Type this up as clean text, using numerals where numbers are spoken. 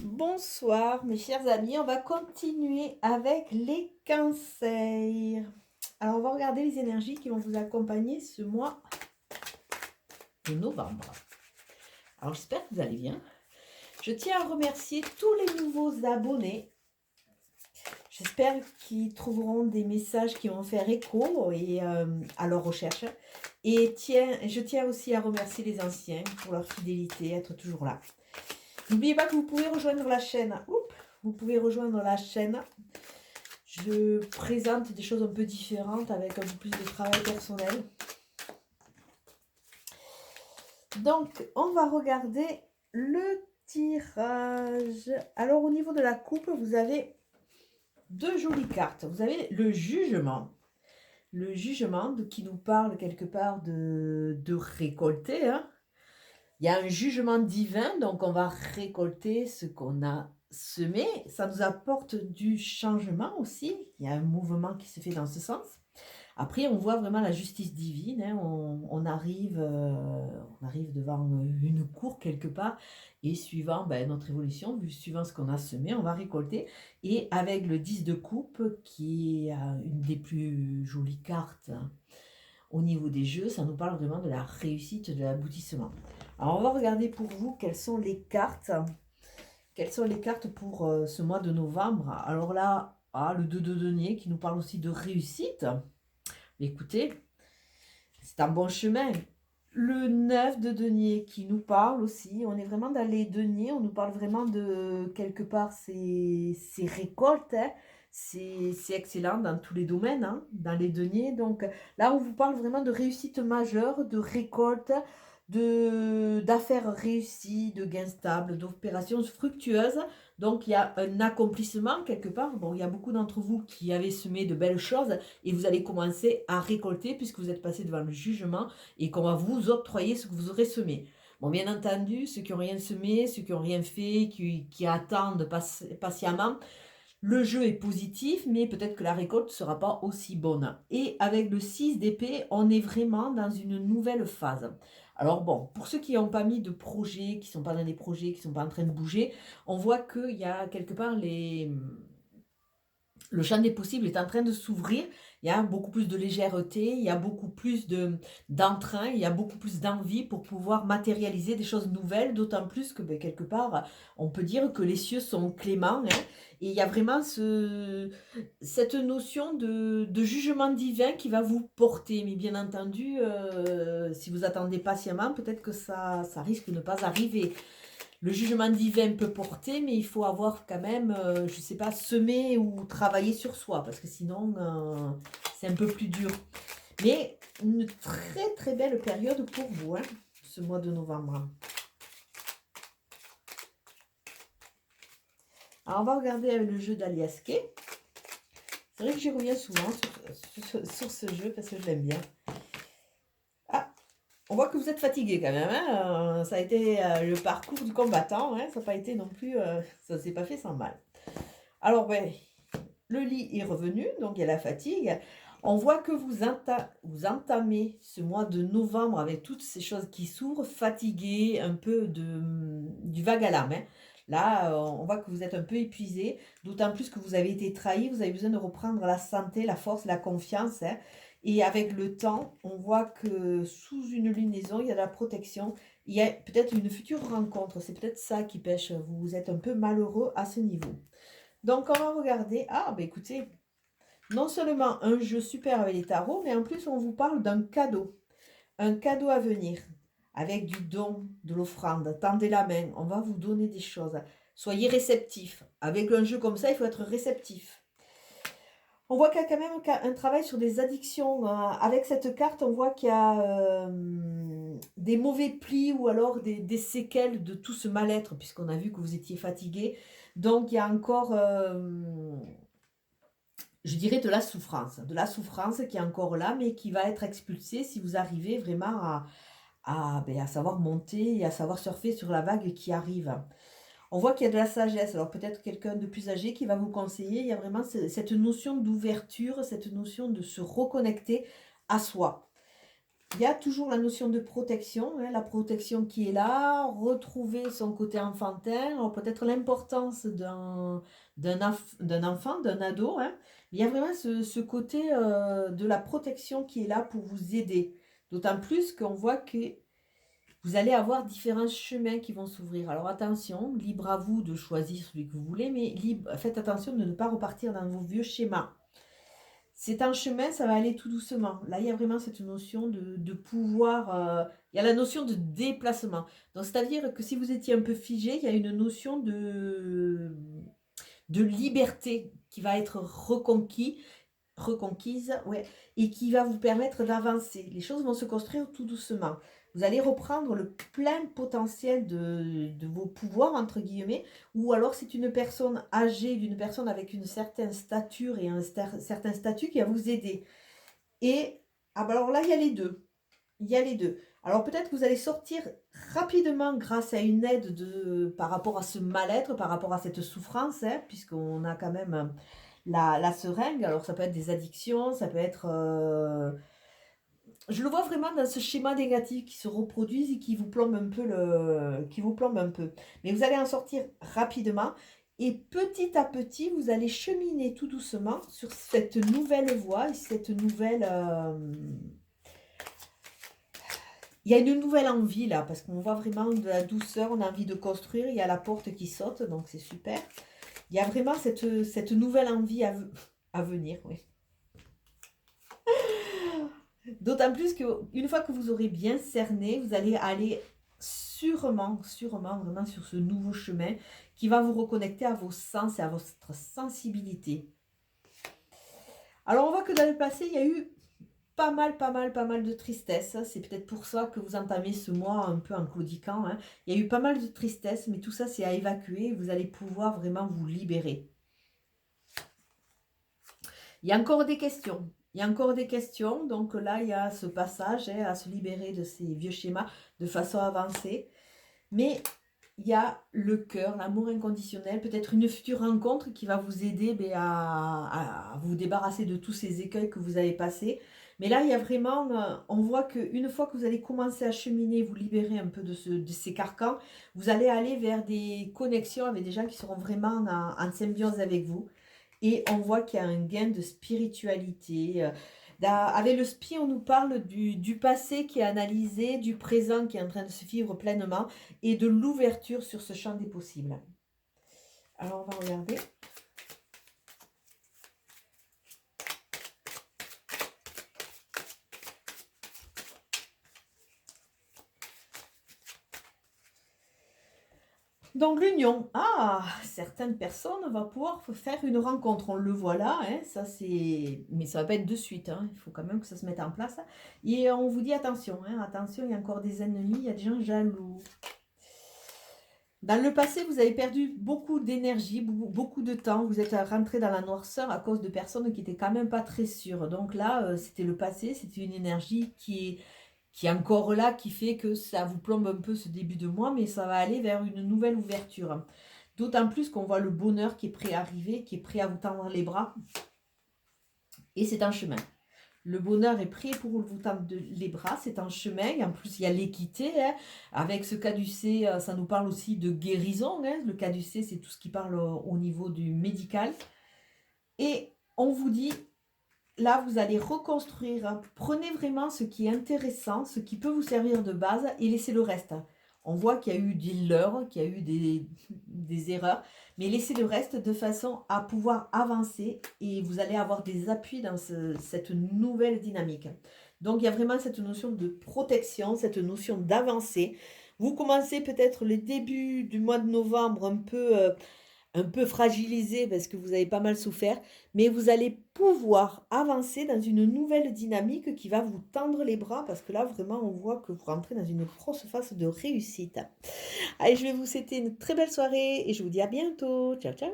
Bonsoir mes chers amis, on va continuer avec les cancers. Alors on va regarder les énergies qui vont vous accompagner ce mois de novembre. Alors j'espère que vous allez bien. Je tiens à remercier tous les nouveaux abonnés. J'espère qu'ils trouveront des messages qui vont faire écho à leur recherche. Et je tiens aussi à remercier les anciens pour leur fidélité, être toujours là. N'oubliez pas que vous pouvez rejoindre la chaîne. Vous pouvez rejoindre la chaîne. Je présente des choses un peu différentes avec un peu plus de travail personnel. Donc, on va regarder le tirage. Alors, au niveau de la coupe, vous avez deux jolies cartes. Vous avez le jugement. Le jugement qui nous parle quelque part de récolter. Hein. Il y a un jugement divin, donc on va récolter ce qu'on a semé. Ça nous apporte du changement aussi. Il y a un mouvement qui se fait dans ce sens. Après, on voit vraiment la justice divine. Hein. On arrive devant une cour quelque part. Et suivant notre évolution, suivant ce qu'on a semé, on va récolter. Et avec le 10 de coupe, qui est une des plus jolies cartes au niveau des jeux, ça nous parle vraiment de la réussite, de l'aboutissement. Alors, on va regarder pour vous quelles sont les cartes. Quelles sont les cartes pour ce mois de novembre? Alors là, le 2 de denier qui nous parle aussi de réussite. Écoutez, c'est un bon chemin. Le 9 de denier qui nous parle aussi. On est vraiment dans les deniers. On nous parle vraiment de quelque part ces récoltes. Hein. C'est excellent dans tous les domaines, hein, dans les deniers. Donc là, on vous parle vraiment de réussite majeure, de récolte, d'affaires réussies, de gains stables, d'opérations fructueuses. Donc il y a un accomplissement quelque part. Bon, il y a beaucoup d'entre vous qui avez semé de belles choses et vous allez commencer à récolter puisque vous êtes passé devant le jugement et qu'on va vous octroyer ce que vous aurez semé. Bon, bien entendu, ceux qui n'ont rien semé, ceux qui n'ont rien fait, qui attendent patiemment, le jeu est positif, mais peut-être que la récolte ne sera pas aussi bonne. Et avec le 6 d'épée, on est vraiment dans une nouvelle phase. Alors bon, pour ceux qui n'ont pas mis de projet, qui ne sont pas dans des projets, qui ne sont pas en train de bouger, on voit qu'il y a quelque part le champ des possibles est en train de s'ouvrir. Il y a beaucoup plus de légèreté, il y a beaucoup plus d'entrain, il y a beaucoup plus d'envie pour pouvoir matérialiser des choses nouvelles, d'autant plus que quelque part, on peut dire que les cieux sont cléments. Hein, et il y a vraiment cette notion de jugement divin qui va vous porter. Mais bien entendu, si vous attendez patiemment, peut-être que ça risque de ne pas arriver. Le jugement divin peut porter, mais il faut avoir quand même, je ne sais pas, semé ou travaillé sur soi, parce que sinon, c'est un peu plus dur. Mais une très très belle période pour vous, hein, ce mois de novembre. Alors, on va regarder avec le jeu d'Aliasque. C'est vrai que j'y reviens souvent sur ce jeu, parce que je l'aime bien. Ah, on voit que vous êtes fatigué quand même. Hein. Ça a été le parcours du combattant. Hein. Ça n'a pas été non plus... ça ne s'est pas fait sans mal. Alors, le lit est revenu, donc il y a la fatigue. On voit que vous entamez ce mois de novembre avec toutes ces choses qui s'ouvrent, fatigué, un peu du vague à l'âme. Hein. Là, on voit que vous êtes un peu épuisé, d'autant plus que vous avez été trahi, vous avez besoin de reprendre la santé, la force, la confiance. Hein. Et avec le temps, on voit que sous une lunaison, il y a de la protection. Il y a peut-être une future rencontre. C'est peut-être ça qui pêche. Vous êtes un peu malheureux à ce niveau. Donc, on va regarder. Ah, écoutez, non seulement un jeu super avec les tarots, mais en plus, on vous parle d'un cadeau. Un cadeau à venir, avec du don, de l'offrande. Tendez la main, on va vous donner des choses. Soyez réceptifs. Avec un jeu comme ça, il faut être réceptif. On voit qu'il y a quand même un travail sur des addictions. Avec cette carte, on voit qu'il y a des mauvais plis ou alors des séquelles de tout ce mal-être, puisqu'on a vu que vous étiez fatigué. Donc, il y a encore, je dirais, de la souffrance qui est encore là, mais qui va être expulsée si vous arrivez vraiment à savoir monter et à savoir surfer sur la vague qui arrive. On voit qu'il y a de la sagesse. Alors peut-être quelqu'un de plus âgé qui va vous conseiller. Il y a vraiment cette notion d'ouverture, cette notion de se reconnecter à soi. Il y a toujours la notion de protection, hein, la protection qui est là, retrouver son côté enfantin, alors peut-être l'importance d'un enfant, d'un ado, hein. Il y a vraiment ce côté de la protection qui est là pour vous aider. D'autant plus qu'on voit que vous allez avoir différents chemins qui vont s'ouvrir. Alors attention, libre à vous de choisir celui que vous voulez, mais faites attention de ne pas repartir dans vos vieux schémas. C'est un chemin, ça va aller tout doucement. Là, il y a vraiment cette notion de pouvoir. Il y a la notion de déplacement. Donc, c'est-à-dire que si vous étiez un peu figé, il y a une notion de liberté qui va être reconquise, ouais, et qui va vous permettre d'avancer. Les choses vont se construire tout doucement. Vous allez reprendre le plein potentiel de vos pouvoirs, entre guillemets, ou alors c'est une personne âgée, d'une personne avec une certaine stature et un certain statut qui va vous aider. Et alors là, il y a les deux. Il y a les deux. Alors peut-être que vous allez sortir rapidement grâce à une aide par rapport à ce mal-être, par rapport à cette souffrance, hein, puisqu'on a quand même la seringue. Alors ça peut être des addictions, ça peut être... je le vois vraiment dans ce schéma négatif qui se reproduisent et qui vous plombe un peu qui vous plombe un peu. Mais vous allez en sortir rapidement et petit à petit, vous allez cheminer tout doucement sur cette nouvelle voie et cette nouvelle... Il y a une nouvelle envie là, parce qu'on voit vraiment de la douceur, on a envie de construire, il y a la porte qui saute, donc c'est super. Il y a vraiment cette nouvelle envie à venir, oui. D'autant plus qu'une fois que vous aurez bien cerné, vous allez aller sûrement vraiment sur ce nouveau chemin qui va vous reconnecter à vos sens et à votre sensibilité. Alors on voit que dans le passé, il y a eu pas mal de tristesse. C'est peut-être pour ça que vous entamez ce mois un peu en claudiquant, hein. Il y a eu pas mal de tristesse, mais tout ça c'est à évacuer. Vous allez pouvoir vraiment vous libérer. Il y a encore des questions. Il y a encore des questions. Donc là, il y a ce passage, hein, à se libérer de ces vieux schémas de façon avancée. Mais il y a le cœur, l'amour inconditionnel, peut-être une future rencontre qui va vous aider à vous débarrasser de tous ces écueils que vous avez passés. Mais là, il y a vraiment, on voit qu'une fois que vous allez commencer à cheminer, vous libérer un peu de ces carcans, vous allez aller vers des connexions avec des gens qui seront vraiment en symbiose avec vous. Et on voit qu'il y a un gain de spiritualité. Avec le SPI, on nous parle du passé qui est analysé, du présent qui est en train de se vivre pleinement et de l'ouverture sur ce champ des possibles. Alors, on va regarder. Donc, l'union. Ah, certaines personnes vont pouvoir faire une rencontre. On le voit là, hein, ça c'est... Mais ça va pas être de suite, hein, il faut quand même que ça se mette en place. Et on vous dit attention, hein, attention, il y a encore des ennemis, il y a des gens jaloux. Dans le passé, vous avez perdu beaucoup d'énergie, beaucoup de temps. Vous êtes rentré dans la noirceur à cause de personnes qui n'étaient quand même pas très sûres. Donc là, c'était le passé, c'était une énergie qui est encore là, qui fait que ça vous plombe un peu ce début de mois, mais ça va aller vers une nouvelle ouverture. D'autant plus qu'on voit le bonheur qui est prêt à arriver, qui est prêt à vous tendre les bras. Et c'est un chemin. Le bonheur est prêt pour vous tendre les bras, c'est un chemin. Et en plus, il y a l'équité, hein. Avec ce caducée, ça nous parle aussi de guérison, hein. Le caducée, c'est tout ce qui parle au niveau du médical. Et on vous dit, là, vous allez reconstruire. Hein. Prenez vraiment ce qui est intéressant, ce qui peut vous servir de base et laissez le reste. On voit qu'il y a eu des leurres, qu'il y a eu des erreurs, mais laissez le reste de façon à pouvoir avancer et vous allez avoir des appuis dans cette nouvelle dynamique. Donc, il y a vraiment cette notion de protection, cette notion d'avancée. Vous commencez peut-être le début du mois de novembre un peu fragilisé parce que vous avez pas mal souffert, mais vous allez pouvoir avancer dans une nouvelle dynamique qui va vous tendre les bras parce que là, vraiment, on voit que vous rentrez dans une grosse phase de réussite. Allez, je vais vous souhaiter une très belle soirée et je vous dis à bientôt. Ciao, ciao.